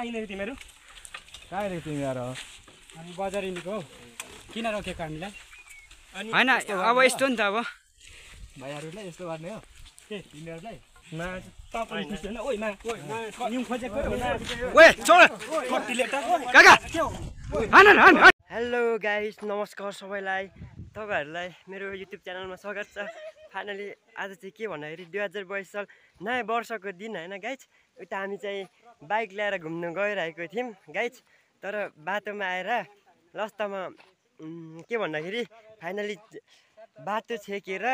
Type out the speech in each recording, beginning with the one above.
हिँडेको तिमीहरू कहाँ हिँडेको तिमी यार हामी बजार हिँडेको हो किन रोकेको हामीलाई हैन अब यस्तो नि त अब भाइहरूलाई यस्तो गर्ने हो के तिमीहरूलाई तपाईँ खुसी ओइ निउँ खोजेको ओए छोड काका हान हान हान। हेलो गाइस नमस्कार सबैलाई तपाईहरुलाई मेरो युट्युब च्यानलमा स्वागत छ। फाइनली आज चाहिँ के भन्दाखेरि 2022 साल नयाँ वर्षको दिन हैन गाइस। उता हामी चाहिँ बाइक ल्याएर घुम्न गइरहेको थियौं गाइस। तर बाटोमा आएर लस्तामा के भन्दाखेरि फाइनली बाटो छेकेर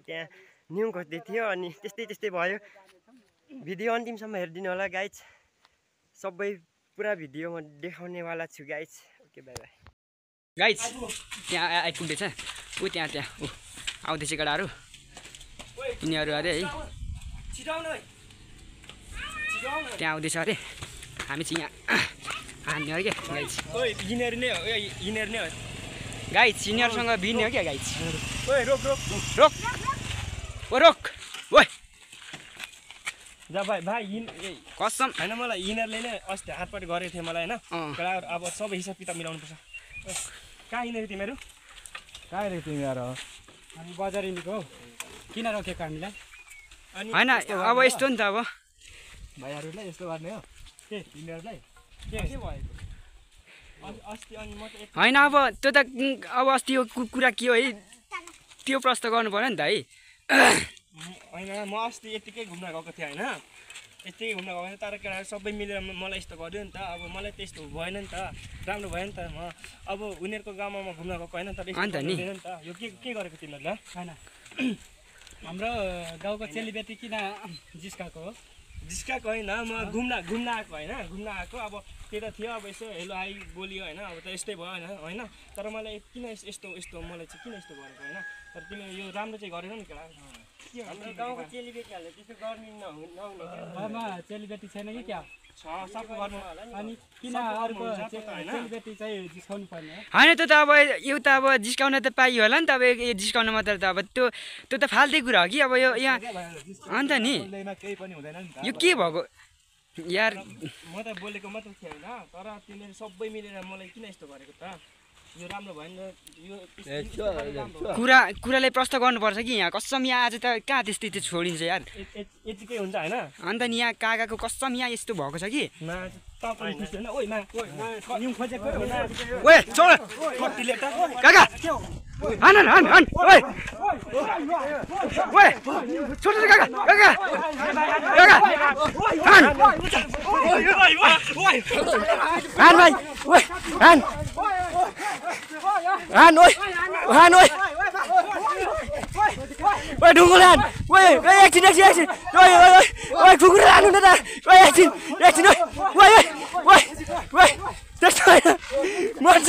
त्यहाँ न्यु खोज्दै थियो अनि त्यस्तै भयो। भिडियो अन्तिमसम्म हेर्दिनु होला गाइस। सबै पुरा भिडियो म देखाउने वाला छु guys. Okay bye bye guys. त्यहाँ आइपुग्दैछ ऊ त्यहाँ ऊ आउँदैछ केटाहरू यिनीहरू अरे है त्यहाँ आउँदैछ अरे हामी चाहिँ यहाँ हान्ने हो क्या गाइस। गाइस सिनियरसँग भिड्ने हो क्या गाइस। रोक ओ रोक ओइ जा भाइ कसम हैन मलाई यिनीहरूले नै अस्ति हातपात गरेको थियो मलाई हैन। केटाहरू अब सबै हिसाब किताब मिलाउनु पर्छ। कहाँ हिँडेको तिमीहरू कहाँ हिँडेको तिमी यार हामी बजार हिँडेको हो किन रोकेको हामीलाई हैन अब यस्तो नि त अब भाइहरूलाई यस्तो गर्ने हो के तिमीहरूलाई के भएको अस्ति अनि म त हैन अब त्यो त अब अस्ति यो कुरा के हो है त्यो प्रश्न गर्नु पर्यो नि त है। होइन म अस्ति यतिकै घुम्न गएको थिएँ होइन। यतिकै घुम्न गएको थिएँ तर केटाहरू सबै मिलेर मलाई यस्तो गर्यो नि त। अब मलाई त्यस्तो भएन नि त राम्रो भयो नि त। म अब उनीहरूको गाउँमा म घुम्न गएको होइन तर यस्तो नि त यो के गरेको तिमीहरूले हैन हाम्रो गाउँको चेलीबेटी किन जिस्काको हो जिस्काको होइन म घुम्न आएको होइन। घुम्न आएको अब त्यो त थियो अब यसो हेलो हाई बोलियो होइन। अब त यस्तै भयो होइन। तर मलाई किन यस्तो मलाई चाहिँ किन यस्तो गरेको होइन। तर तिमी यो राम्रो चाहिँ गरेन नि केटा। हाम्रो गाउँको चेलीबेटीहरूले त्यस्तो गर्ने नहुने घरमा चेलीबेटी छैन कि क्या सबको गर्नु अनि किन अर्को चेलीबेटी चाहिँ जिस्काउनु पर्ने हो। हैन त्यो त अब यो त अब जिस्काउन त पाइयो होला नि त। अब यो जिस्काउन मात्र त अब त्यो त फाल्तै कुरा हो कि अब यो यहाँ अन्त नि केही पनि हुँदैन नि त। यो के भएको यार म त बोलेको मात्र थिएँ होइन। तर तिमीले सबै मिलेर मलाई किन यस्तो गरेको त। यो राम्रो भएन यो कुराले प्रश्न गर्नुपर्छ कि यहाँ कसम यहाँ आज त कहाँ त्यस्तै छोडिन्छ यार। यतिकै हुन्छ होइन। अन्त नि यहाँ काकाको कसम यहाँ यस्तो भएको छ कि तपाईँ खुसी होइन ओइ निउँ खोजेको ओए छोड काका हान हान हान ओए ओए छोड काका काका काका हान हान भाइ ओए हान हान ओए हान ओए ओए ढुङ्गो हान ओए एकछिन ओए ओए ओए खुकुरा हान्नु न त ओए एकछिन ओए ओए ओए त्यस्तो होइन मर्छ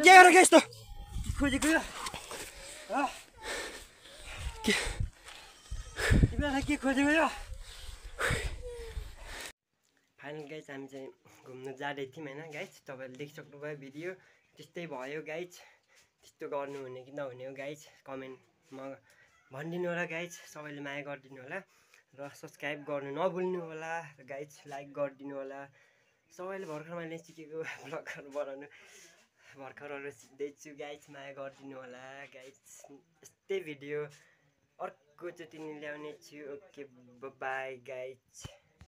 के गरेको यस्तो खोजेको तिमीलाई के खोजेको यो। फाइनल गाइस हामी चाहिँ घुम्न जाँदै थियौँ होइन गाइस। तपाईँहरूले देखिसक्नुभयो भिडियो त्यस्तै भयो गाइस। त्यस्तो गर्नु हुने कि नहुने हो गाइस कमेन्टमा भनिदिनु होला गाइस। सबैले माया गरिदिनु होला र सब्सक्राइब गर्नु नभुल्नु होला र गाइस लाइक गरिदिनु होला। सबैले भर्खर मैले सिकेको ब्लगहरू बनाउनु भर्खरहरू सिक्दैछु गाइस। माया गरिदिनु होला गाइस। यस्तै भिडियो अर्कोचोटि ल्याउने छु। Okay by guys.